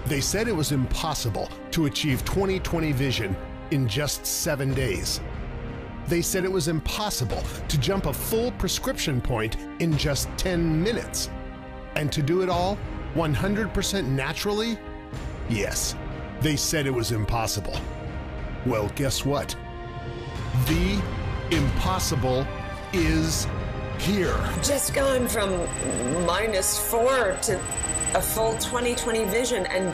They said it was impossible to achieve 20/20 vision in just 7 days. They said it was impossible to jump a full prescription point in just 10 minutes. And to do it all 100% naturally? Yes, they said it was impossible. Well, guess what? The impossible is here. Just gone from -4 to a full 20/20 vision, and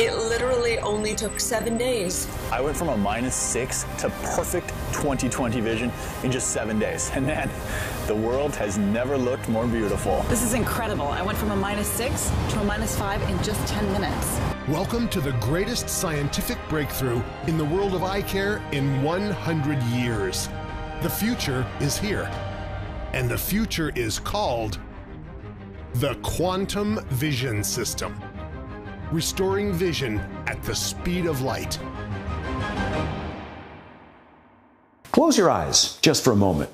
it literally only took 7 days. I went from a -6 to perfect 20/20 vision in just 7 days. And man, the world has never looked more beautiful. This is incredible. I went from a -6 to a -5 in just 10 minutes. Welcome to the greatest scientific breakthrough in the world of eye care in 100 years. The future is here, and the future is called the Quantum Vision System, restoring vision at the speed of light. Close your eyes just for a moment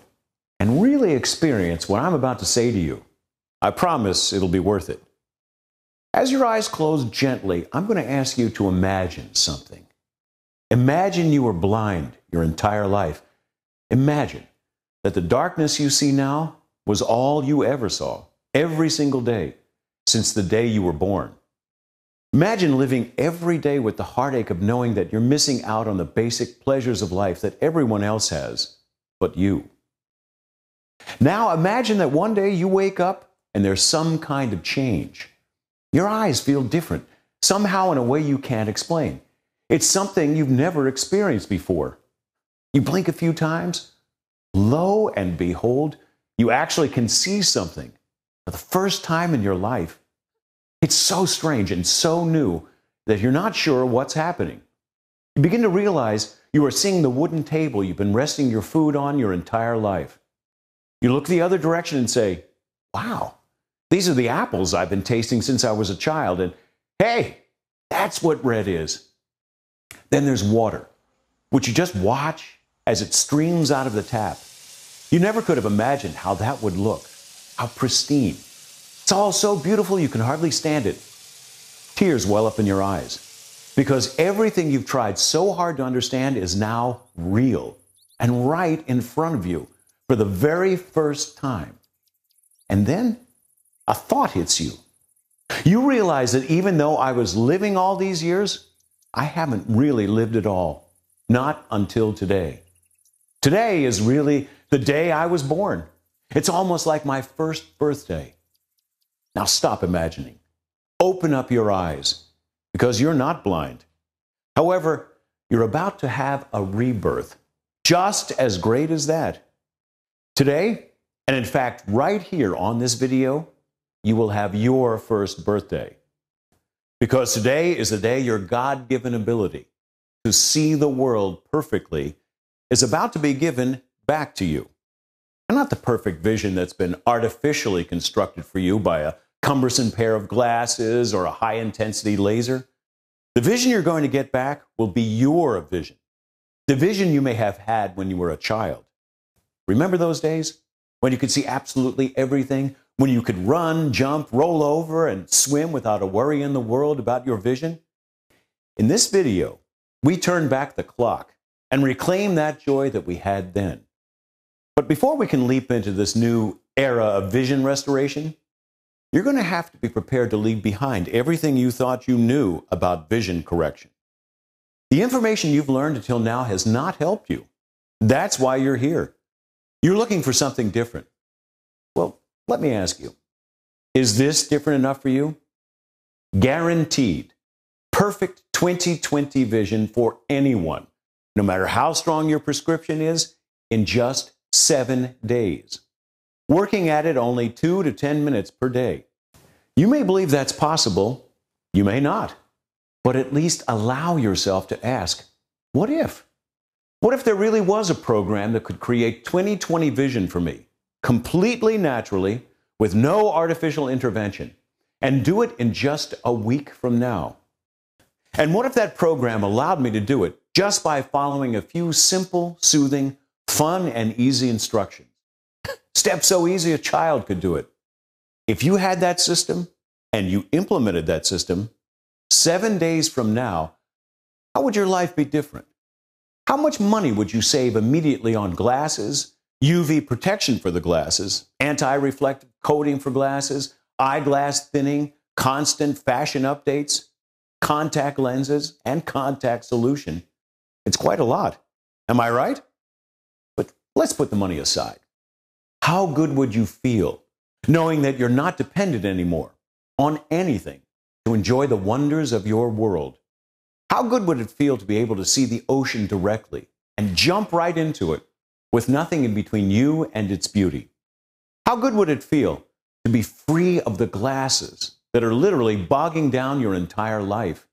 and really experience what I'm about to say to you. I promise it'll be worth it. As your eyes close gently, I'm going to ask you to imagine something. Imagine you were blind your entire life. Imagine that the darkness you see now was all you ever saw, every single day, since the day you were born. Imagine living every day with the heartache of knowing that you're missing out on the basic pleasures of life that everyone else has, but you. Now imagine that one day you wake up and there's some kind of change. Your eyes feel different, somehow in a way you can't explain. It's something you've never experienced before. You blink a few times, lo and behold, you actually can see something for the first time in your life. It's so strange and so new that you're not sure what's happening. You begin to realize you are seeing the wooden table you've been resting your food on your entire life. You look the other direction and say, wow, these are the apples I've been tasting since I was a child, and hey, that's what red is. Then there's water, which you just watch as it streams out of the tap. You never could have imagined how that would look, how pristine. It's all so beautiful you can hardly stand it. Tears well up in your eyes because everything you've tried so hard to understand is now real and right in front of you for the very first time. And then a thought hits you. You realize that even though I was living all these years, I haven't really lived at all. Not until today. Today is really the day I was born. It's almost like my first birthday. Now stop imagining. Open up your eyes, because you're not blind. However, you're about to have a rebirth, just as great as that. Today, and in fact right here on this video, you will have your first birthday. Because today is the day your God-given ability to see the world perfectly is about to be given back to you. And not the perfect vision that's been artificially constructed for you by a cumbersome pair of glasses or a high-intensity laser. The vision you're going to get back will be your vision. The vision you may have had when you were a child. Remember those days when you could see absolutely everything? When you could run, jump, roll over, and swim without a worry in the world about your vision? In this video, we turn back the clock and reclaim that joy that we had then. But before we can leap into this new era of vision restoration, you're going to have to be prepared to leave behind everything you thought you knew about vision correction. The information you've learned until now has not helped you. That's why you're here. You're looking for something different. Well, let me ask you, is this different enough for you? Guaranteed, perfect 20/20 vision for anyone, no matter how strong your prescription is, in just 7 days. Working at it only 2 to 10 minutes per day. You may believe that's possible, you may not, but at least allow yourself to ask, what if? What if there really was a program that could create 20/20 vision for me, completely naturally, with no artificial intervention, and do it in just a week from now? And what if that program allowed me to do it just by following a few simple, soothing, fun, and easy instructions? Steps so easy a child could do it. If you had that system and you implemented that system, 7 days from now, how would your life be different? How much money would you save immediately on glasses, UV protection for the glasses, anti-reflective coating for glasses, eyeglass thinning, constant fashion updates, contact lenses, and contact solution? It's quite a lot. Am I right? But let's put the money aside. How good would you feel knowing that you're not dependent anymore on anything to enjoy the wonders of your world? How good would it feel to be able to see the ocean directly and jump right into it with nothing in between you and its beauty? How good would it feel to be free of the glasses that are literally bogging down your entire life?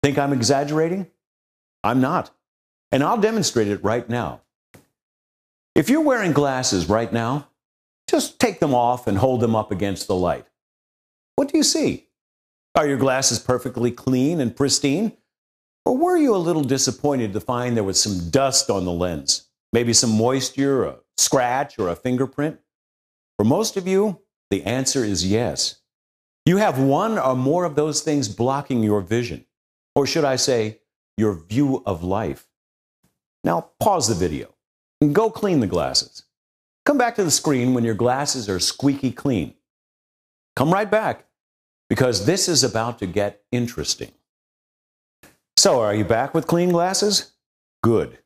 Think I'm exaggerating? I'm not. And I'll demonstrate it right now. If you're wearing glasses right now, just take them off and hold them up against the light. What do you see? Are your glasses perfectly clean and pristine? Or were you a little disappointed to find there was some dust on the lens? Maybe some moisture, a scratch, or a fingerprint? For most of you, the answer is yes. You have one or more of those things blocking your vision, or should I say, your view of life. Now, pause the video and go clean the glasses. Come back to the screen when your glasses are squeaky clean. Come right back, because this is about to get interesting. So, are you back with clean glasses? Good.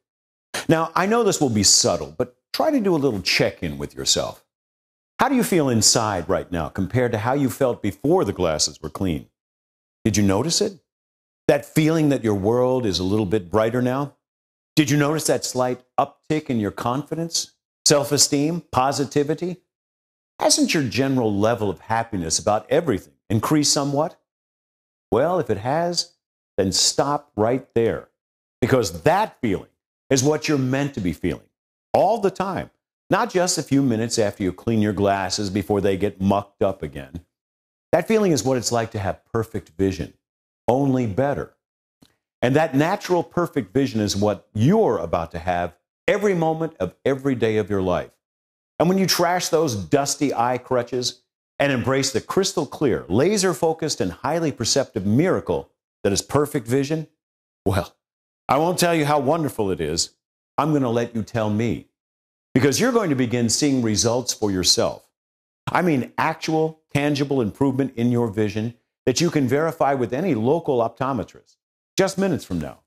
Now, I know this will be subtle, but try to do a little check-in with yourself. How do you feel inside right now compared to how you felt before the glasses were clean? Did you notice it? That feeling that your world is a little bit brighter now? Did you notice that slight uptick in your confidence, self-esteem, positivity? Hasn't your general level of happiness about everything increased somewhat? Well, if it has, then stop right there, because that feeling is what you're meant to be feeling all the time, not just a few minutes after you clean your glasses before they get mucked up again. That feeling is what it's like to have perfect vision, only better. And that natural perfect vision is what you're about to have every moment of every day of your life. And when you trash those dusty eye crutches and embrace the crystal clear, laser-focused, and highly perceptive miracle that is perfect vision, well, I won't tell you how wonderful it is. I'm going to let you tell me, because you're going to begin seeing results for yourself. I mean actual, tangible improvement in your vision that you can verify with any local optometrist just minutes from now,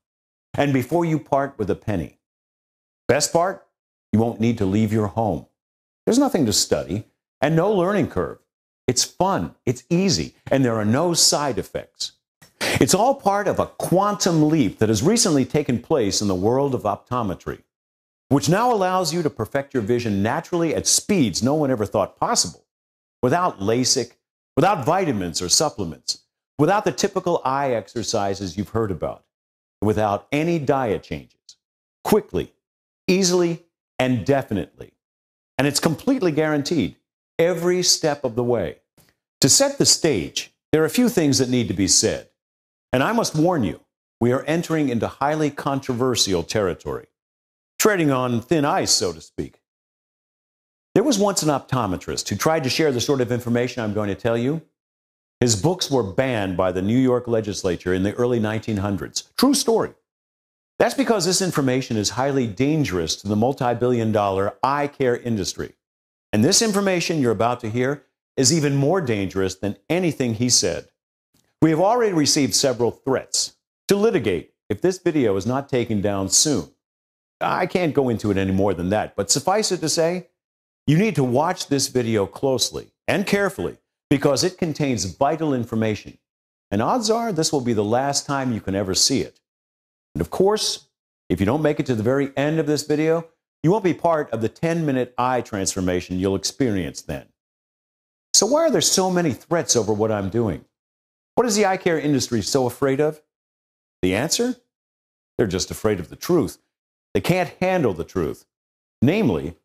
and before you part with a penny. Best part? You won't need to leave your home. There's nothing to study and no learning curve. It's fun, it's easy, and there are no side effects. It's all part of a quantum leap that has recently taken place in the world of optometry, which now allows you to perfect your vision naturally at speeds no one ever thought possible, without LASIK, without vitamins or supplements, without the typical eye exercises you've heard about, without any diet changes, quickly, easily, and definitely. And it's completely guaranteed every step of the way. To set the stage, there are a few things that need to be said. And I must warn you, we are entering into highly controversial territory, treading on thin ice, so to speak. There was once an optometrist who tried to share the sort of information I'm going to tell you. His books were banned by the New York legislature in the early 1900s. True story. That's because this information is highly dangerous to the multi-billion-dollar eye care industry. And this information you're about to hear is even more dangerous than anything he said. We have already received several threats to litigate if this video is not taken down soon. I can't go into it any more than that, but suffice it to say, you need to watch this video closely and carefully because it contains vital information. And odds are this will be the last time you can ever see it. And of course, if you don't make it to the very end of this video, you won't be part of the 10-minute eye transformation you'll experience then. So why are there so many threats over what I'm doing? What is the eye care industry so afraid of? The answer? They're just afraid of the truth. They can't handle the truth. Namely,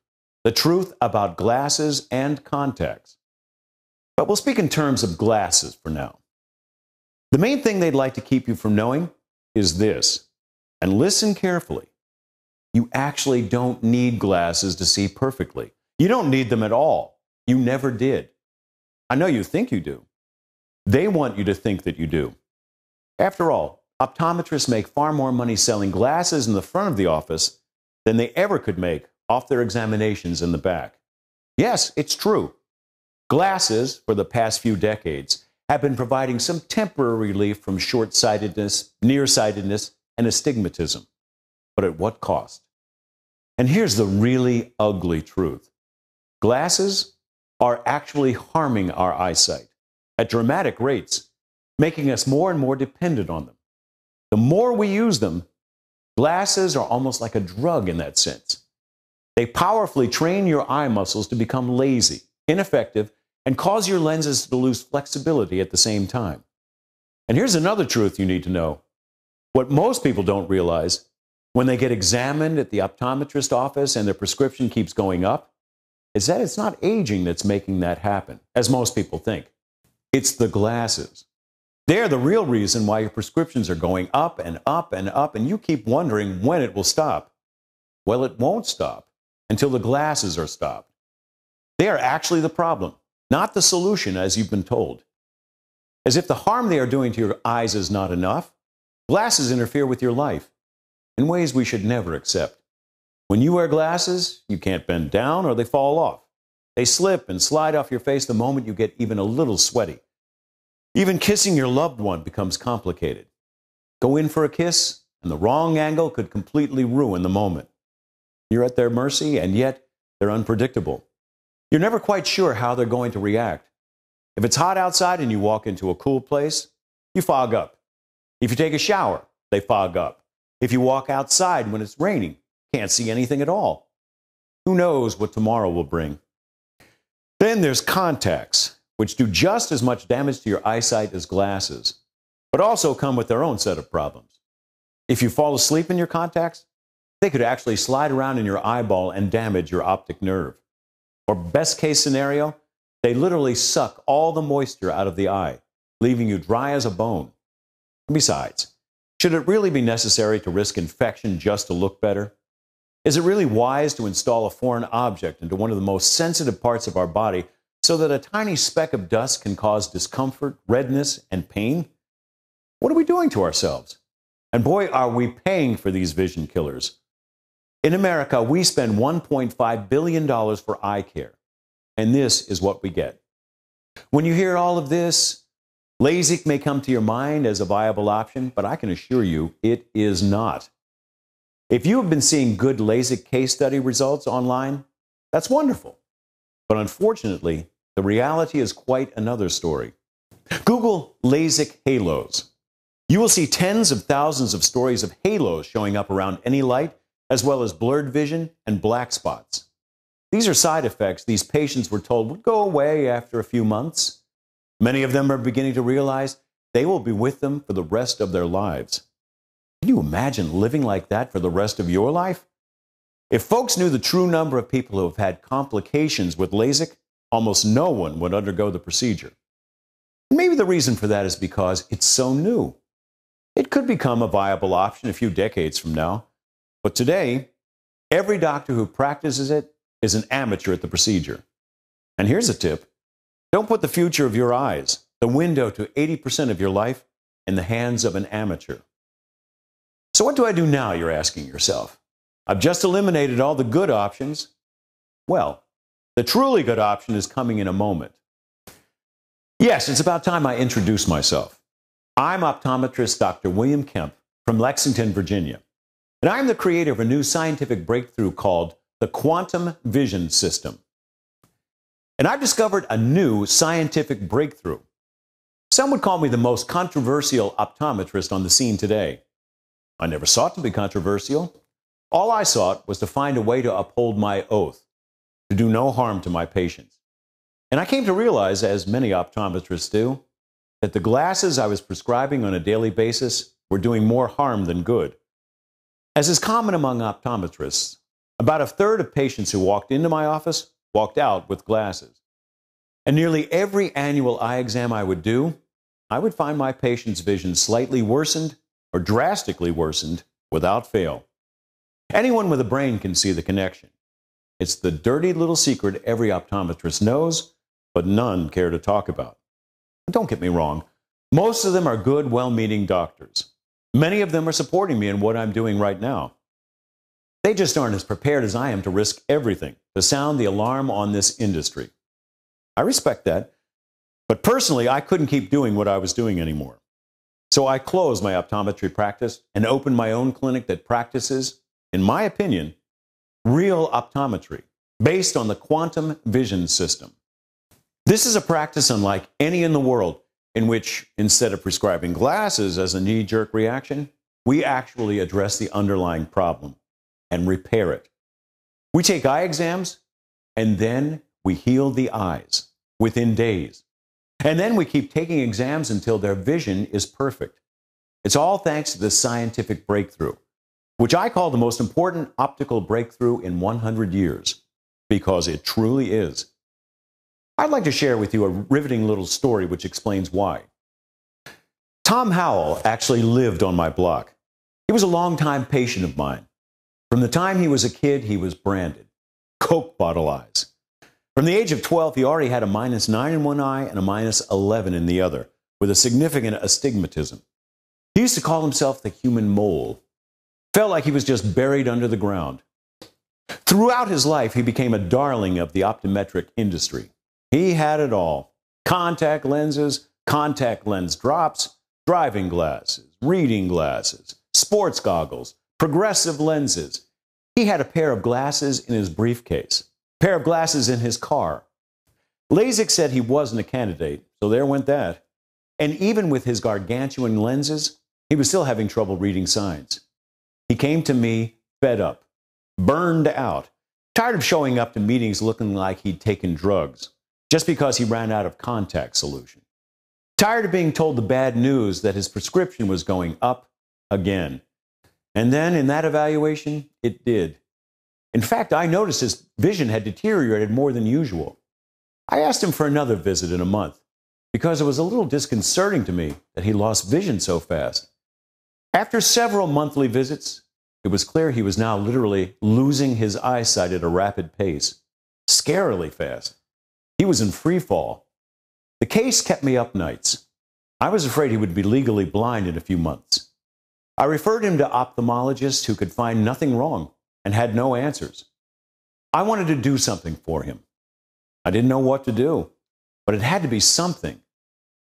the truth about glasses and contacts. But we'll speak in terms of glasses for now. The main thing they'd like to keep you from knowing is this, and listen carefully. You actually don't need glasses to see perfectly. You don't need them at all. You never did. I know you think you do. They want you to think that you do. After all, optometrists make far more money selling glasses in the front of the office than they ever could make off their examinations in the back. Yes, it's true. Glasses, for the past few decades, have been providing some temporary relief from short-sightedness, nearsightedness, and astigmatism. But at what cost? And here's the really ugly truth. Glasses are actually harming our eyesight at dramatic rates, making us more and more dependent on them. The more we use them, glasses are almost like a drug in that sense. They powerfully train your eye muscles to become lazy, ineffective, and cause your lenses to lose flexibility at the same time. And here's another truth you need to know. What most people don't realize, when they get examined at the optometrist office and their prescription keeps going up, is that it's not aging that's making that happen, as most people think. It's the glasses. They're the real reason why your prescriptions are going up and up and up, and you keep wondering when it will stop. Well, it won't stop until the glasses are stopped. They are actually the problem, not the solution, as you've been told. As if the harm they are doing to your eyes is not enough, glasses interfere with your life in ways we should never accept. When you wear glasses, you can't bend down or they fall off. They slip and slide off your face the moment you get even a little sweaty. Even kissing your loved one becomes complicated. Go in for a kiss, and the wrong angle could completely ruin the moment. You're at their mercy, and yet they're unpredictable. You're never quite sure how they're going to react. If it's hot outside and you walk into a cool place, you fog up. If you take a shower, they fog up. If you walk outside when it's raining, can't see anything at all. Who knows what tomorrow will bring? Then there's contacts, which do just as much damage to your eyesight as glasses, but also come with their own set of problems. If you fall asleep in your contacts, they could actually slide around in your eyeball and damage your optic nerve. Or best case scenario, they literally suck all the moisture out of the eye, leaving you dry as a bone. Besides, should it really be necessary to risk infection just to look better? Is it really wise to install a foreign object into one of the most sensitive parts of our body so that a tiny speck of dust can cause discomfort, redness, and pain? What are we doing to ourselves? And boy, are we paying for these vision killers. In America, we spend $1.5 billion for Eyecare, and this is what we get. When you hear all of this, LASIK may come to your mind as a viable option, but I can assure you it is not. If you have been seeing good LASIK case study results online, that's wonderful. But unfortunately, the reality is quite another story. Google LASIK halos. You will see tens of thousands of stories of halos showing up around any light, as well as blurred vision and black spots. These are side effects these patients were told would go away after a few months. Many of them are beginning to realize they will be with them for the rest of their lives. Can you imagine living like that for the rest of your life? If folks knew the true number of people who have had complications with LASIK, almost no one would undergo the procedure. Maybe the reason for that is because it's so new. It could become a viable option a few decades from now, but today, every doctor who practices it is an amateur at the procedure. And here's a tip. Don't put the future of your eyes, the window to 80% of your life, in the hands of an amateur. So what do I do now, you're asking yourself? I've just eliminated all the good options. Well, the truly good option is coming in a moment. Yes, it's about time I introduce myself. I'm optometrist Dr. William Kemp from Lexington, Virginia. And I'm the creator of a new scientific breakthrough called the quantum vision system. And I've discovered a new scientific breakthrough. Some would call me the most controversial optometrist on the scene today. I never sought to be controversial. All I sought was to find a way to uphold my oath, to do no harm to my patients. And I came to realize, as many optometrists do, that the glasses I was prescribing on a daily basis were doing more harm than good. As is common among optometrists, about a third of patients who walked into my office walked out with glasses. And nearly every annual eye exam I would do, I would find my patient's vision slightly worsened or drastically worsened without fail. Anyone with a brain can see the connection. It's the dirty little secret every optometrist knows, but none care to talk about. Don't get me wrong. Most of them are good, well-meaning doctors. Many of them are supporting me in what I'm doing right now. They just aren't as prepared as I am to risk everything to sound the alarm on this industry. I respect that, but personally, I couldn't keep doing what I was doing anymore. So I closed my optometry practice and opened my own clinic that practices, in my opinion, real optometry based on the quantum vision system. This is a practice unlike any in the world, in which, instead of prescribing glasses as a knee-jerk reaction, we actually address the underlying problem and repair it. We take eye exams, and then we heal the eyes within days. And then we keep taking exams until their vision is perfect. It's all thanks to this scientific breakthrough, which I call the most important optical breakthrough in 100 years, because it truly is. I'd like to share with you a riveting little story which explains why. Tom Howell actually lived on my block. He was a longtime patient of mine. From the time he was a kid, he was branded Coke bottle eyes. From the age of 12, he already had a -9 in one eye and a -11 in the other, with a significant astigmatism. He used to call himself the human mole. Felt like he was just buried under the ground. Throughout his life, he became a darling of the optometric industry. He had it all: contact lenses, contact lens drops, driving glasses, reading glasses, sports goggles, progressive lenses. He had a pair of glasses in his briefcase, a pair of glasses in his car. LASIK said he wasn't a candidate, so there went that. And even with his gargantuan lenses, he was still having trouble reading signs. He came to me fed up, burned out, tired of showing up to meetings looking like he'd taken drugs, just because he ran out of contact solution. Tired of being told the bad news that his prescription was going up again. And then in that evaluation, it did. In fact, I noticed his vision had deteriorated more than usual. I asked him for another visit in a month, because it was a little disconcerting to me that he lost vision so fast. After several monthly visits, it was clear he was now literally losing his eyesight at a rapid pace, scarily fast. He was in free fall. The case kept me up nights. I was afraid he would be legally blind in a few months. I referred him to ophthalmologists who could find nothing wrong and had no answers. I wanted to do something for him. I didn't know what to do, but it had to be something.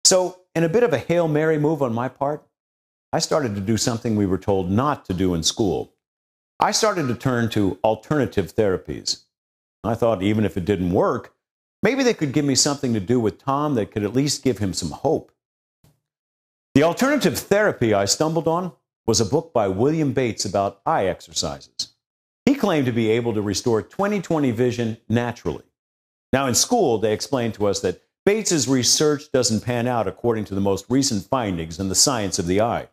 So, in a bit of a Hail Mary move on my part, I started to do something we were told not to do in school. I started to turn to alternative therapies. I thought even if it didn't work, maybe they could give me something to do with Tom that could at least give him some hope. The alternative therapy I stumbled on was a book by William Bates about eye exercises. He claimed to be able to restore 20/20 vision naturally. Now, in school, they explained to us that Bates's research doesn't pan out according to the most recent findings in the science of the eye.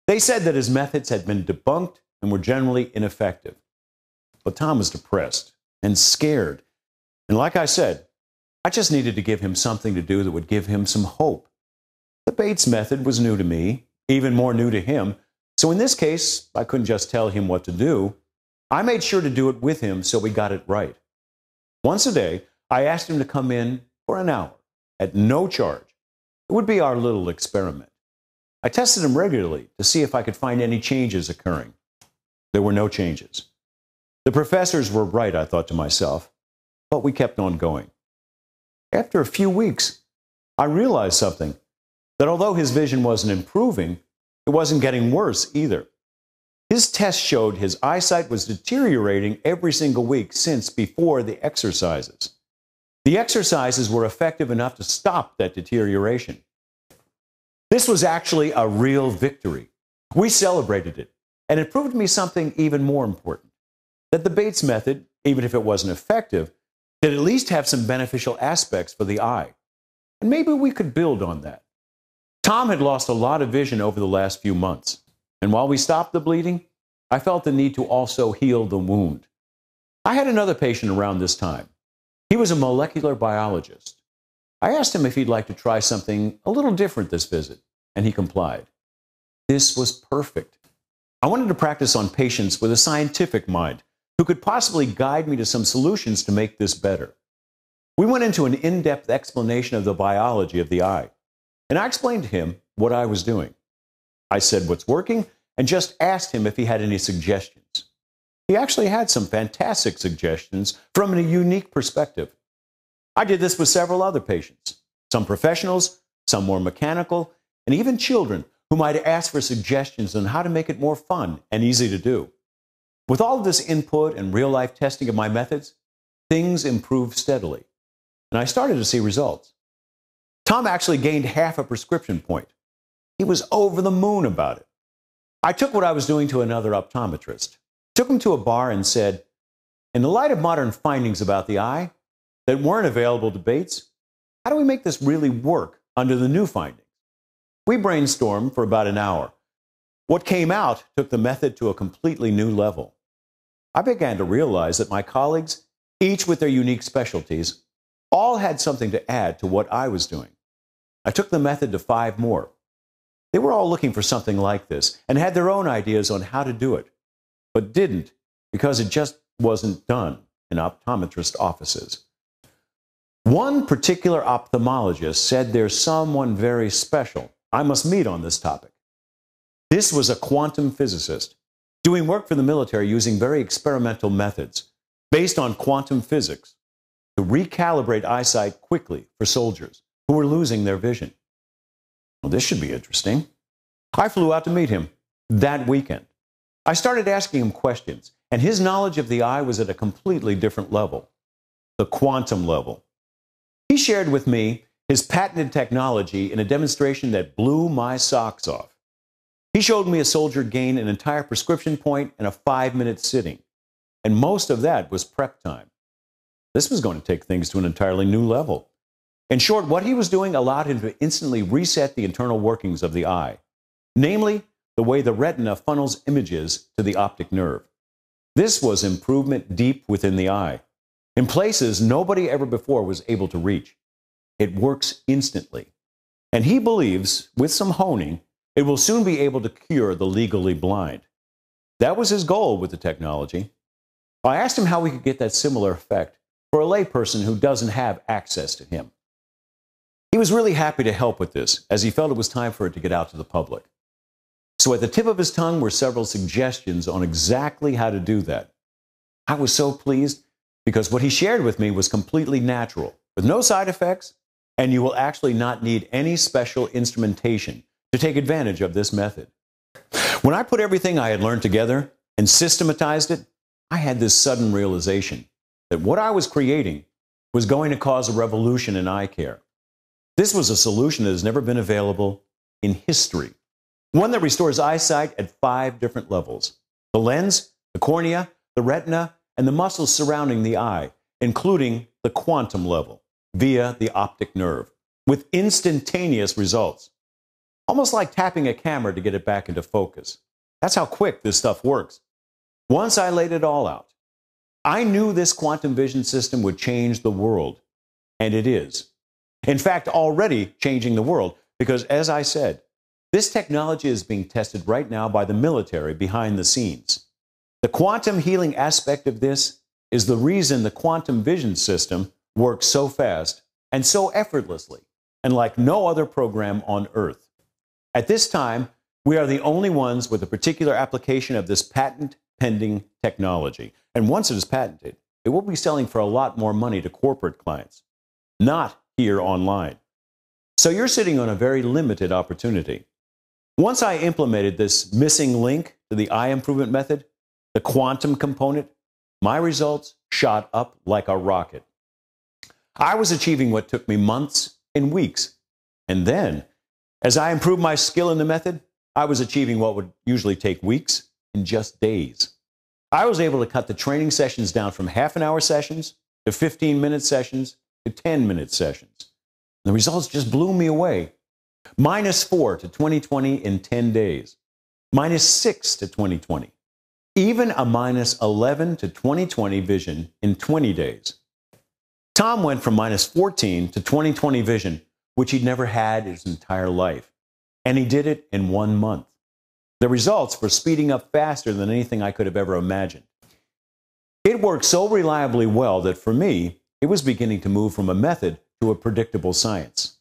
They said that his methods had been debunked and were generally ineffective. But Tom was depressed and scared. And like I said, I just needed to give him something to do that would give him some hope. The Bates method was new to me, even more new to him. So in this case, I couldn't just tell him what to do. I made sure to do it with him so we got it right. Once a day, I asked him to come in for an hour at no charge. It would be our little experiment. I tested him regularly to see if I could find any changes occurring. There were no changes. The professors were right, I thought to myself, but we kept on going. After a few weeks, I realized something, that although his vision wasn't improving, it wasn't getting worse either. His tests showed his eyesight was deteriorating every single week since before the exercises. The exercises were effective enough to stop that deterioration. This was actually a real victory. We celebrated it, and it proved to me something even more important, that the Bates method, even if it wasn't effective, did at least have some beneficial aspects for the eye. And maybe we could build on that. Tom had lost a lot of vision over the last few months, and while we stopped the bleeding, I felt the need to also heal the wound. I had another patient around this time. He was a molecular biologist. I asked him if he'd like to try something a little different this visit, and he complied. This was perfect. I wanted to practice on patients with a scientific mind who could possibly guide me to some solutions to make this better. We went into an in-depth explanation of the biology of the eye. and I explained to him what I was doing. I said what's working and just asked him if he had any suggestions. He actually had some fantastic suggestions from a unique perspective. I did this with several other patients, some professionals, some more mechanical, and even children who might ask for suggestions on how to make it more fun and easy to do. With all of this input and real-life testing of my methods, things improved steadily, and I started to see results. Tom actually gained half a prescription point. He was over the moon about it. I took what I was doing to another optometrist, took him to a bar and said, in the light of modern findings about the eye that weren't available to Bates, how do we make this really work under the new findings? We brainstormed for about an hour. What came out took the method to a completely new level. I began to realize that my colleagues, each with their unique specialties, all had something to add to what I was doing. I took the method to 5 more. They were all looking for something like this and had their own ideas on how to do it, but didn't because it just wasn't done in optometrist offices. One particular ophthalmologist said there's someone very special I must meet on this topic. This was a quantum physicist doing work for the military using very experimental methods based on quantum physics to recalibrate eyesight quickly for soldiers who were losing their vision. Well, this should be interesting. I flew out to meet him that weekend. I started asking him questions, and his knowledge of the eye was at a completely different level, the quantum level. He shared with me his patented technology in a demonstration that blew my socks off. He showed me a soldier gain an entire prescription point in a 5-minute sitting, and most of that was prep time. This was going to take things to an entirely new level. In short, what he was doing allowed him to instantly reset the internal workings of the eye, namely the way the retina funnels images to the optic nerve. This was improvement deep within the eye, in places nobody ever before was able to reach. It works instantly. And he believes, with some honing, it will soon be able to cure the legally blind. That was his goal with the technology. I asked him how we could get that similar effect for a layperson who doesn't have access to him. He was really happy to help with this, as he felt it was time for it to get out to the public. So at the tip of his tongue were several suggestions on exactly how to do that. I was so pleased because what he shared with me was completely natural, with no side effects, and you will actually not need any special instrumentation to take advantage of this method. When I put everything I had learned together and systematized it, I had this sudden realization that what I was creating was going to cause a revolution in eye care. This was a solution that has never been available in history. One that restores eyesight at 5 different levels: the lens, the cornea, the retina, and the muscles surrounding the eye, including the quantum level, via the optic nerve, with instantaneous results. Almost like tapping a camera to get it back into focus. That's how quick this stuff works. Once I laid it all out, I knew this quantum vision system would change the world, and it is. In fact, already changing the world, because as I said, this technology is being tested right now by the military behind the scenes. The quantum healing aspect of this is the reason the quantum vision system works so fast and so effortlessly, and like no other program on Earth. At this time, we are the only ones with a particular application of this patent-pending technology. And once it is patented, it will be selling for a lot more money to corporate clients, not here online. So you're sitting on a very limited opportunity. Once I implemented this missing link to the eye improvement method, the quantum component, my results shot up like a rocket. I was achieving what took me months and weeks. And then, as I improved my skill in the method, I was achieving what would usually take weeks in just days. I was able to cut the training sessions down from half-an-hour sessions to 15-minute sessions to 10-minute sessions. The results just blew me away. -4 to 20/20 in 10 days. -6 to 20/20. Even a -11 to 20/20 vision in 20 days. Tom went from -14 to 20/20 vision, which he'd never had his entire life. And he did it in 1 month. The results were speeding up faster than anything I could have ever imagined. It worked so reliably well that for me, it was beginning to move from a method to a predictable science.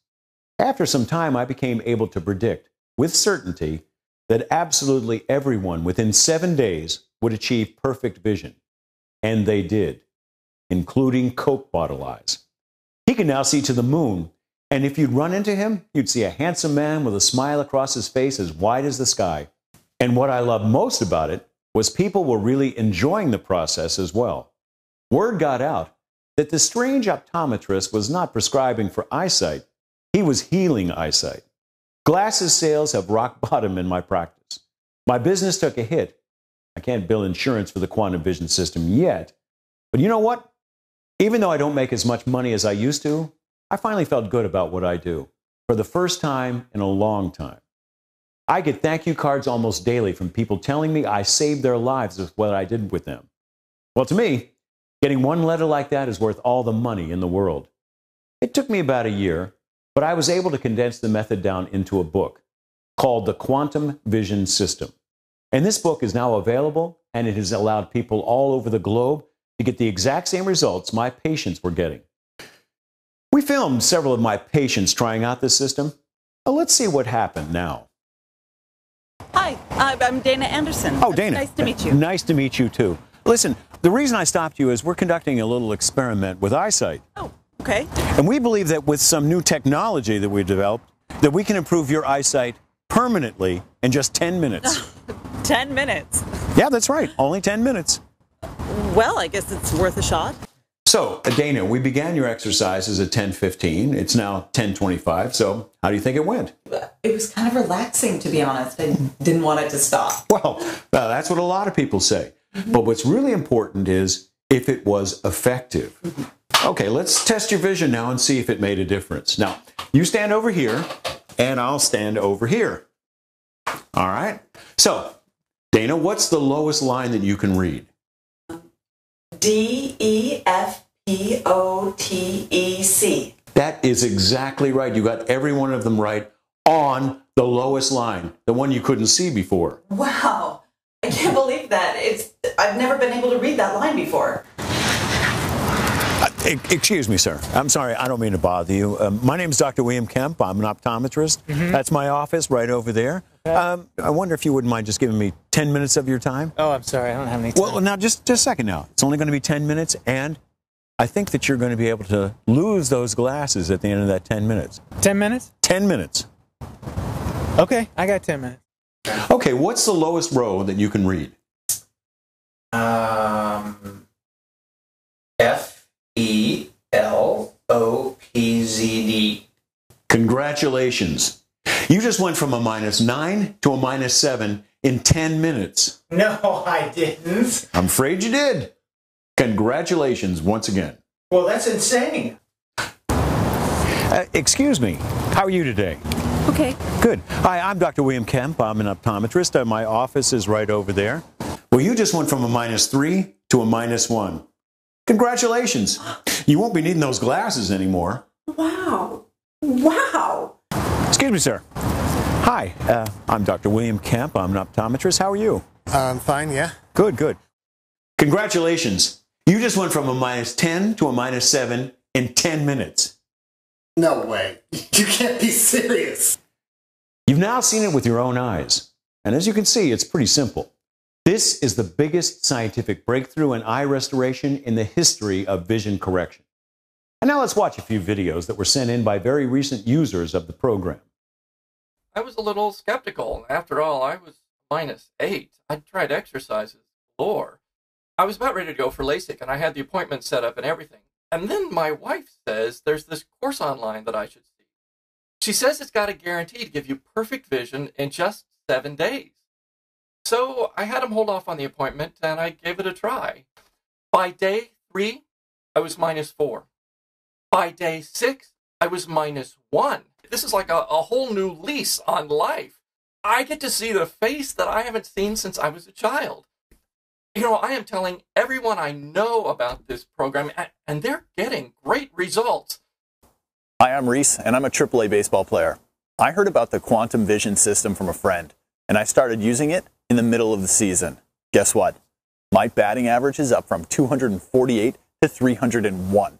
After some time, I became able to predict with certainty that absolutely everyone within 7 days would achieve perfect vision. And they did, including Coke bottle eyes. He can now see to the moon, and if you'd run into him, you'd see a handsome man with a smile across his face as wide as the sky. And what I loved most about it was people were really enjoying the process as well. Word got out that the strange optometrist was not prescribing for eyesight, he was healing eyesight. Glasses sales have rock bottom in my practice. My business took a hit. I can't bill insurance for the quantum vision system yet, but you know what? Even though I don't make as much money as I used to, I finally felt good about what I do for the first time in a long time. I get thank you cards almost daily from people telling me I saved their lives with what I did with them. Well, to me, getting one letter like that is worth all the money in the world. It took me about a year, but I was able to condense the method down into a book called The Quantum Vision System. And this book is now available, and it has allowed people all over the globe to get the exact same results my patients were getting. We filmed several of my patients trying out this system. Well, let's see what happened now. Hi, I'm Dana Anderson. Oh, Dana. Nice to meet you. Nice to meet you, too. Listen, the reason I stopped you is we're conducting a little experiment with eyesight. Oh, okay. And we believe that with some new technology that we've developed, that we can improve your eyesight permanently in just 10 minutes. 10 minutes. Yeah, that's right. Only 10 minutes. Well, I guess it's worth a shot. So, Dana, we began your exercises at 10:15. It's now 10:25. So, how do you think it went? It was kind of relaxing, to be honest. I didn't want it to stop. Well, that's what a lot of people say. But what's really important is if it was effective. Okay, let's test your vision now and see if it made a difference. Now, you stand over here, and I'll stand over here. All right? So, Dana, what's the lowest line that you can read? DEFPOTEC. That is exactly right. You got every one of them right on the lowest line, the one you couldn't see before. Wow. I can't believe that. I've never been able to read that line before. Excuse me, sir. I'm sorry. I don't mean to bother you. My name is Dr. William Kemp. I'm an optometrist. That's my office right over there. Okay. I wonder if you wouldn't mind just giving me 10 minutes of your time? Oh, I'm sorry. I don't have any time. Well, now, just a second now. It's only going to be 10 minutes, and I think that you're going to be able to lose those glasses at the end of that 10 minutes. 10 minutes? 10 minutes. Okay, I got 10 minutes. Okay, what's the lowest row that you can read? FELOPZD. Congratulations. You just went from a -9 to a -7 in 10 minutes. No, I didn't. I'm afraid you did. Congratulations once again. Well, that's insane. Excuse me. How are you today? Okay. Good. Hi, I'm Dr. William Kemp. I'm an optometrist. My office is right over there. Well, you just went from a -3 to a -1. Congratulations. You won't be needing those glasses anymore. Wow. Wow. Excuse me, sir. Hi, I'm Dr. William Kemp. I'm an optometrist. How are you? I'm fine, yeah. Good, good. Congratulations. You just went from a -10 to a -7 in 10 minutes. No way. You can't be serious. You've now seen it with your own eyes. And as you can see, it's pretty simple. This is the biggest scientific breakthrough in eye restoration in the history of vision correction. And now let's watch a few videos that were sent in by very recent users of the program. I was a little skeptical. After all, I was -8. I'd tried exercises galore. I was about ready to go for LASIK, and I had the appointment set up and everything. And then my wife says there's this course online that I should see. She says it's got a guarantee to give you perfect vision in just 7 days. So I had him hold off on the appointment, and I gave it a try. By day 3, I was -4. By day 6, I was -1. This is like a whole new lease on life. I get to see the face that I haven't seen since I was a child. You know, I am telling everyone I know about this program, and they're getting great results. Hi, I'm Reese, and I'm a AAA baseball player. I heard about the Quantum Vision system from a friend, and I started using it in the middle of the season. Guess what? My batting average is up from 248 to 301.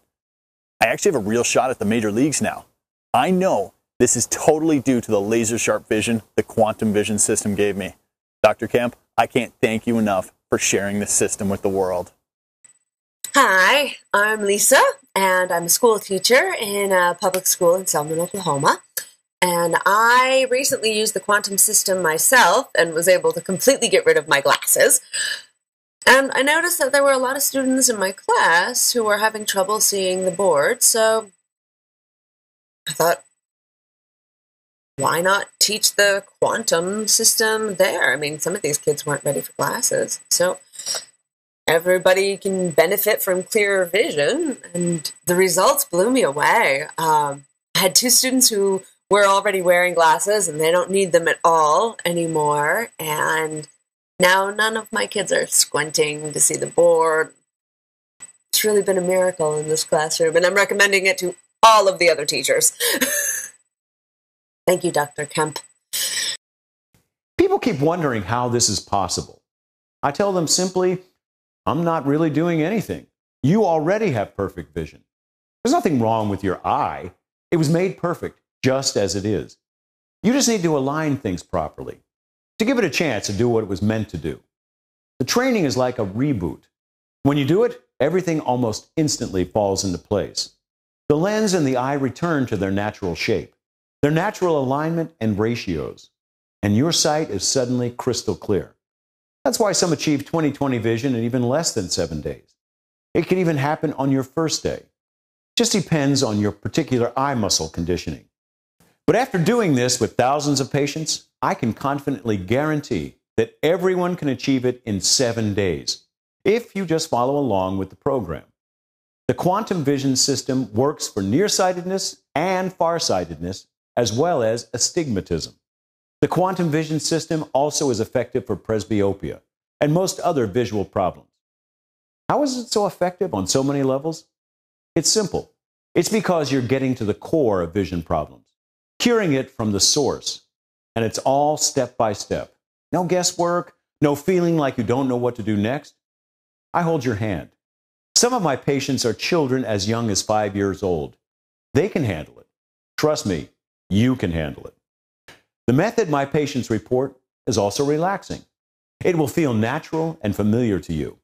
I actually have a real shot at the major leagues now. I know This is totally due to the laser sharp vision the quantum vision system gave me. Dr. Kemp, I can't thank you enough for sharing this system with the world. Hi, I'm Lisa, and I'm a school teacher in a public school in Selma, Oklahoma. And I recently used the quantum system myself and was able to completely get rid of my glasses. And I noticed that there were a lot of students in my class who were having trouble seeing the board, so I thought, why not teach the quantum system there? I mean, some of these kids weren't ready for glasses, so everybody can benefit from clearer vision, and the results blew me away. I had 2 students who were already wearing glasses, and they don't need them at all anymore, and now none of my kids are squinting to see the board. It's really been a miracle in this classroom, and I'm recommending it to all of the other teachers. Thank you, Dr. Kemp. People keep wondering how this is possible. I tell them simply, I'm not really doing anything. You already have perfect vision. There's nothing wrong with your eye. It was made perfect just as it is. You just need to align things properly to give it a chance to do what it was meant to do. The training is like a reboot. When you do it, everything almost instantly falls into place. The lens and the eye return to their natural shape, their natural alignment and ratios, and your sight is suddenly crystal clear. That's why some achieve 20/20 vision in even less than 7 days. It can even happen on your first day. It just depends on your particular eye muscle conditioning. But after doing this with thousands of patients, I can confidently guarantee that everyone can achieve it in 7 days, if you just follow along with the program. The quantum vision system works for nearsightedness and farsightedness, as well as astigmatism. The quantum vision system also is effective for presbyopia and most other visual problems. How is it so effective on so many levels? It's simple. It's because you're getting to the core of vision problems, curing it from the source. And it's all step by step. No guesswork, no feeling like you don't know what to do next. I hold your hand. Some of my patients are children as young as 5 years old. They can handle it. Trust me, you can handle it. The method my patients report is also relaxing. It will feel natural and familiar to you.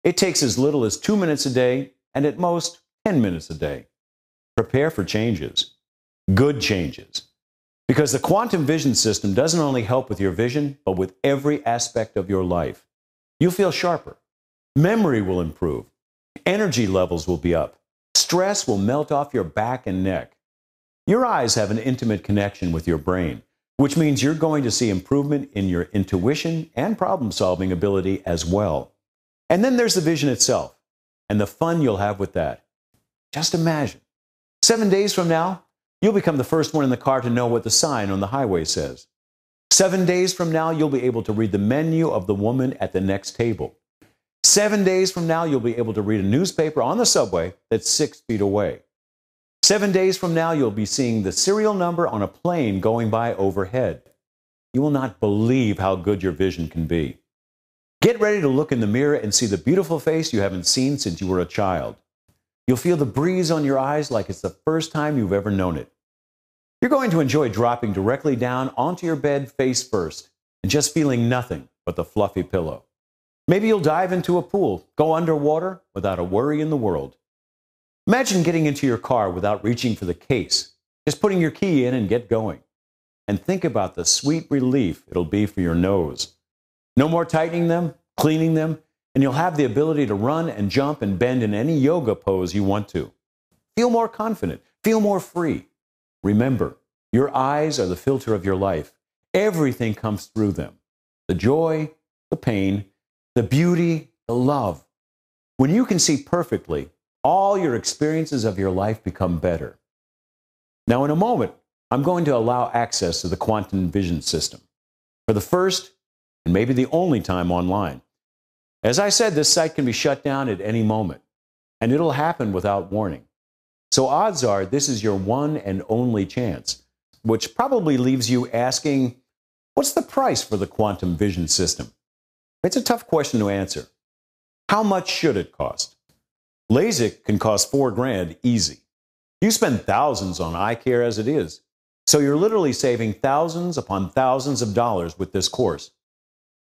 It takes as little as 2 minutes a day and at most 10 minutes a day. Prepare for changes, good changes. Because the quantum vision system doesn't only help with your vision, but with every aspect of your life. You'll feel sharper. Memory will improve. Energy levels will be up. Stress will melt off your back and neck. Your eyes have an intimate connection with your brain, which means you're going to see improvement in your intuition and problem-solving ability as well. And then there's the vision itself, and the fun you'll have with that. Just imagine, 7 days from now, you'll become the first one in the car to know what the sign on the highway says. 7 days from now, you'll be able to read the menu of the woman at the next table. 7 days from now, you'll be able to read a newspaper on the subway that's 6 feet away. 7 days from now, you'll be seeing the serial number on a plane going by overhead. You will not believe how good your vision can be. Get ready to look in the mirror and see the beautiful face you haven't seen since you were a child. You'll feel the breeze on your eyes like it's the first time you've ever known it. You're going to enjoy dropping directly down onto your bed face first and just feeling nothing but the fluffy pillow. Maybe you'll dive into a pool, go underwater without a worry in the world. Imagine getting into your car without reaching for the case, just putting your key in and get going. And think about the sweet relief it'll be for your nose. No more tightening them, cleaning them, and you'll have the ability to run and jump and bend in any yoga pose you want to. Feel more confident, feel more free. Remember, your eyes are the filter of your life. Everything comes through them. The joy, the pain, the beauty, the love. When you can see perfectly, all your experiences of your life become better. Now, in a moment, I'm going to allow access to the quantum vision system for the first and maybe the only time online. As I said, this site can be shut down at any moment, and it'll happen without warning. So odds are this is your one and only chance, which probably leaves you asking, what's the price for the quantum vision system? It's a tough question to answer. How much should it cost? LASIK can cost $4,000 easy. You spend thousands on Eyecare as it is. So you're literally saving thousands upon thousands of dollars with this course.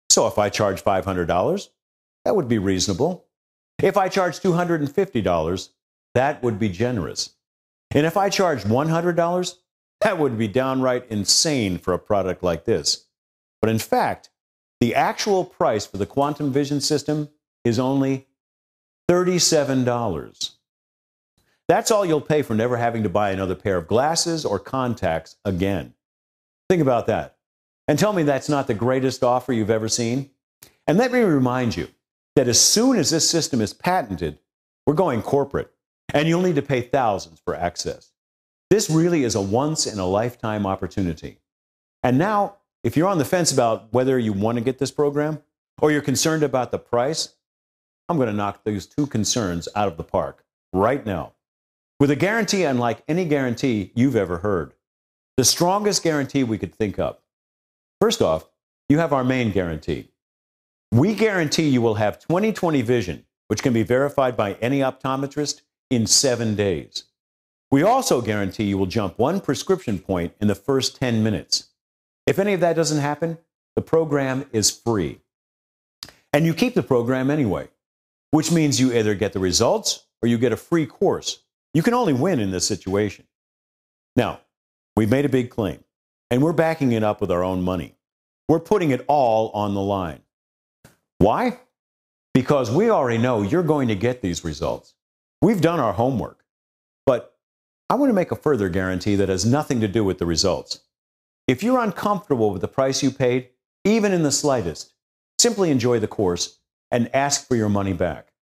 So if I charge $500, that would be reasonable. If I charge $250, that would be generous. And if I charge $100, that would be downright insane for a product like this. But in fact, the actual price for the Quantum Vision system is only $37. That's all you'll pay for never having to buy another pair of glasses or contacts again. Think about that. And tell me that's not the greatest offer you've ever seen. And let me remind you that as soon as this system is patented, we're going corporate, and you'll need to pay thousands for access. This really is a once-in-a-lifetime opportunity. And now, if you're on the fence about whether you want to get this program, or you're concerned about the price, I'm going to knock those two concerns out of the park right now, with a guarantee unlike any guarantee you've ever heard. The strongest guarantee we could think of. First off, you have our main guarantee. We guarantee you will have 20/20 vision, which can be verified by any optometrist in 7 days. We also guarantee you will jump 1 prescription point in the first 10 minutes. If any of that doesn't happen, the program is free. And you keep the program anyway, which means you either get the results or you get a free course. You can only win in this situation. Now, we've made a big claim, and we're backing it up with our own money. We're putting it all on the line. Why? Because we already know you're going to get these results. We've done our homework. But I want to make a further guarantee that has nothing to do with the results. If you're uncomfortable with the price you paid, even in the slightest, simply enjoy the course and ask for your money back.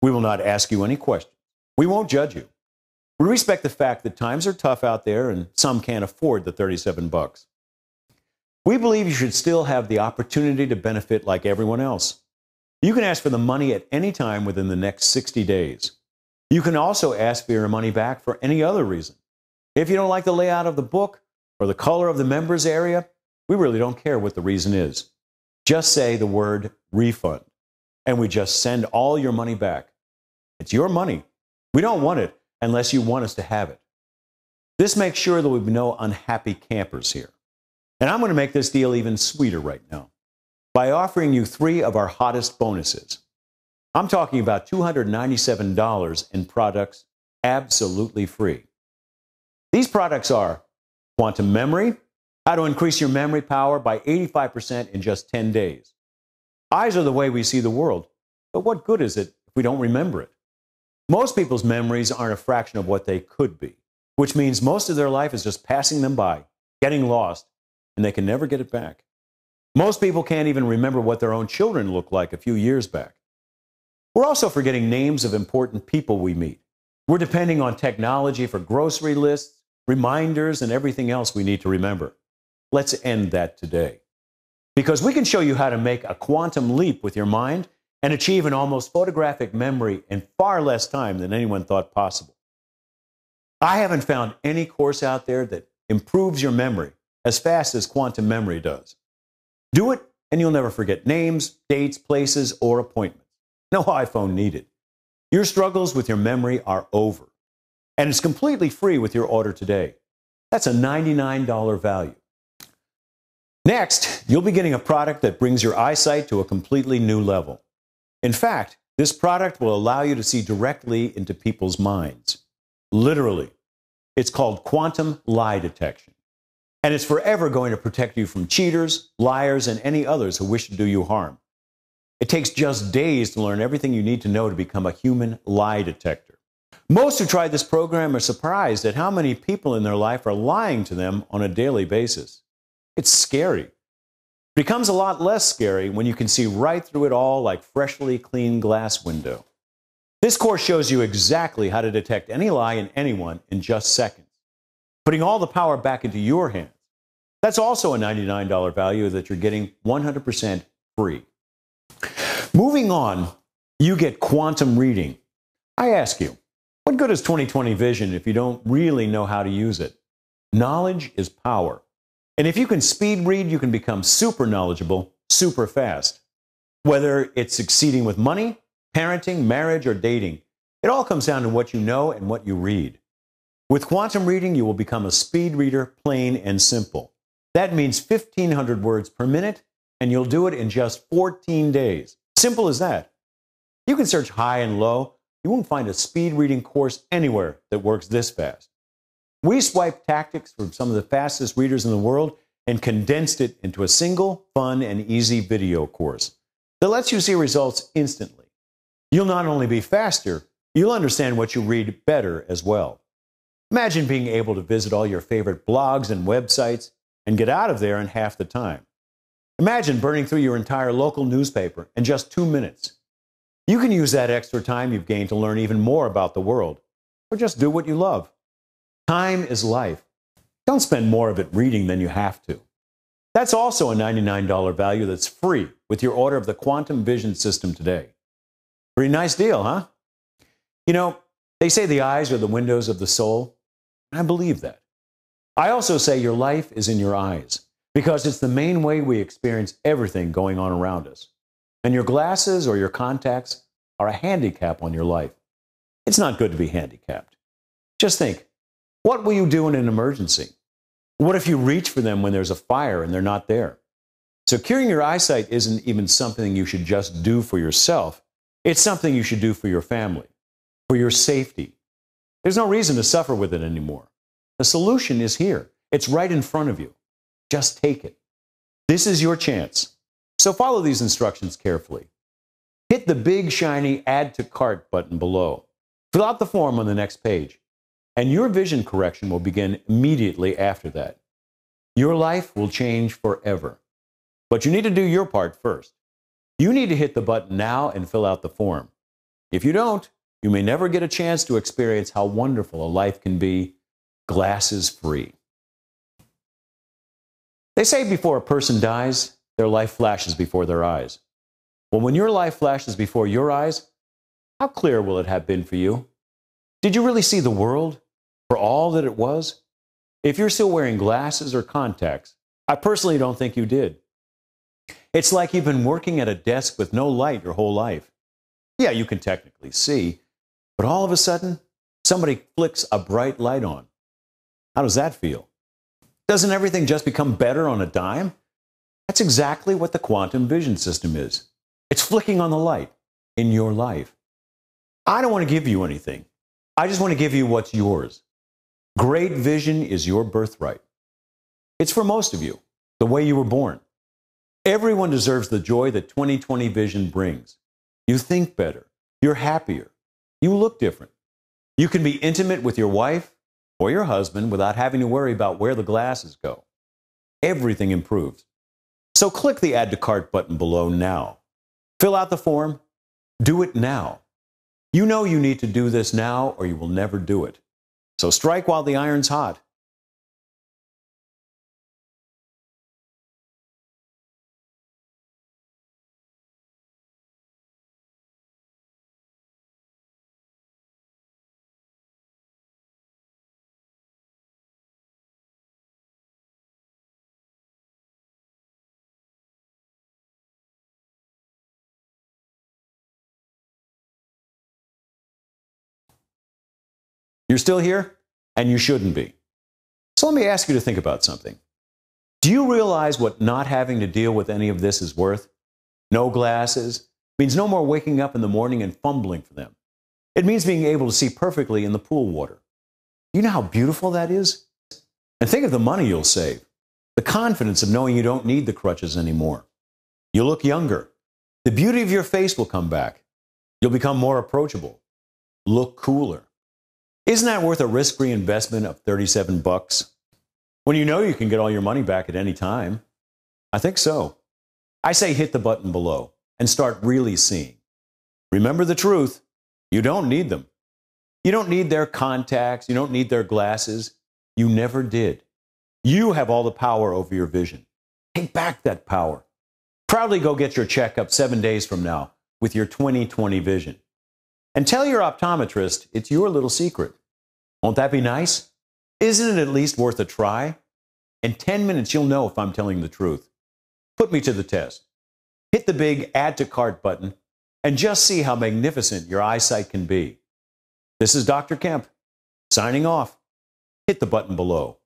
We will not ask you any questions. We won't judge you. We respect the fact that times are tough out there and some can't afford the $37. We believe you should still have the opportunity to benefit like everyone else. You can ask for the money at any time within the next 60 days. You can also ask for your money back for any other reason. If you don't like the layout of the book or the color of the members area, we really don't care what the reason is. Just say the word refund, and we just send all your money back. It's your money. We don't want it unless you want us to have it. This makes sure there will be no unhappy campers here. And I'm going to make this deal even sweeter right now by offering you 3 of our hottest bonuses. I'm talking about $297 in products absolutely free. These products are quantum memory, how to increase your memory power by 85% in just 10 days. Eyes are the way we see the world, but what good is it if we don't remember it? Most people's memories aren't a fraction of what they could be, which means most of their life is just passing them by, getting lost, and they can never get it back. Most people can't even remember what their own children looked like a few years back. We're also forgetting names of important people we meet. We're depending on technology for grocery lists, reminders, and everything else we need to remember. Let's end that today. Because we can show you how to make a quantum leap with your mind and achieve an almost photographic memory in far less time than anyone thought possible. I haven't found any course out there that improves your memory as fast as quantum memory does. Do it, and you'll never forget names, dates, places, or appointments. No iPhone needed. Your struggles with your memory are over. And it's completely free with your order today. That's a $99 value. Next, you'll be getting a product that brings your eyesight to a completely new level. In fact, this product will allow you to see directly into people's minds. Literally. It's called quantum lie detection. And it's forever going to protect you from cheaters, liars, and any others who wish to do you harm. It takes just days to learn everything you need to know to become a human lie detector. Most who try this program are surprised at how many people in their life are lying to them on a daily basis. It's scary. It becomes a lot less scary when you can see right through it all like freshly cleaned glass window. This course shows you exactly how to detect any lie in anyone in just seconds, putting all the power back into your hands. That's also a $99 value that you're getting 100% free. Moving on, you get quantum reading. I ask you, what good is 20/20 vision if you don't really know how to use it? Knowledge is power. And if you can speed read, you can become super knowledgeable, super fast. Whether it's succeeding with money, parenting, marriage, or dating, it all comes down to what you know and what you read. With quantum reading, you will become a speed reader, plain and simple. That means 1,500 words per minute, and you'll do it in just 14 days. Simple as that. You can search high and low. You won't find a speed reading course anywhere that works this fast. We swiped tactics from some of the fastest readers in the world and condensed it into a single, fun, and easy video course that lets you see results instantly. You'll not only be faster, you'll understand what you read better as well. Imagine being able to visit all your favorite blogs and websites and get out of there in half the time. Imagine burning through your entire local newspaper in just 2 minutes. You can use that extra time you've gained to learn even more about the world, or just do what you love. Time is life. Don't spend more of it reading than you have to. That's also a $99 value that's free with your order of the Quantum Vision system today. Pretty nice deal, huh? You know, they say the eyes are the windows of the soul. I believe that. I also say your life is in your eyes, because it's the main way we experience everything going on around us. And your glasses or your contacts are a handicap on your life. It's not good to be handicapped. Just think, what will you do in an emergency? What if you reach for them when there's a fire and they're not there? Securing your eyesight isn't even something you should just do for yourself. It's something you should do for your family, for your safety. There's no reason to suffer with it anymore. The solution is here. It's right in front of you. Just take it. This is your chance. So follow these instructions carefully. Hit the big shiny Add to Cart button below. Fill out the form on the next page, and your vision correction will begin immediately after that. Your life will change forever. But you need to do your part first. You need to hit the button now and fill out the form. If you don't, you may never get a chance to experience how wonderful a life can be, glasses free. They say before a person dies, their life flashes before their eyes. Well, when your life flashes before your eyes, how clear will it have been for you? Did you really see the world for all that it was? If you're still wearing glasses or contacts, I personally don't think you did. It's like you've been working at a desk with no light your whole life. Yeah, you can technically see, but all of a sudden, somebody flicks a bright light on. How does that feel? Doesn't everything just become better on a dime? That's exactly what the quantum vision system is. It's flicking on the light in your life. I don't want to give you anything. I just want to give you what's yours. Great vision is your birthright. It's for most of you, the way you were born. Everyone deserves the joy that 20/20 vision brings. You think better. You're happier. You look different. You can be intimate with your wife or your husband without having to worry about where the glasses go. Everything improves. So click the Add to Cart button below now. Fill out the form. Do it now. You know you need to do this now or you will never do it. So strike while the iron's hot. You're still here, and you shouldn't be. So let me ask you to think about something. Do you realize what not having to deal with any of this is worth? No glasses means no more waking up in the morning and fumbling for them. It means being able to see perfectly in the pool water. You know how beautiful that is? And think of the money you'll save. The confidence of knowing you don't need the crutches anymore. You'll look younger. The beauty of your face will come back. You'll become more approachable. Look cooler. Isn't that worth a risk-free investment of $37? When you know you can get all your money back at any time? I think so. I say hit the button below and start really seeing. Remember the truth. You don't need them. You don't need their contacts. You don't need their glasses. You never did. You have all the power over your vision. Take back that power. Proudly go get your checkup 7 days from now with your 20/20 vision. And tell your optometrist it's your little secret. Won't that be nice? Isn't it at least worth a try? In 10 minutes, you'll know if I'm telling the truth. Put me to the test. Hit the big Add to Cart button and just see how magnificent your eyesight can be. This is Dr. Kemp, signing off. hit the button below.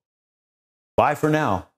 Bye for now.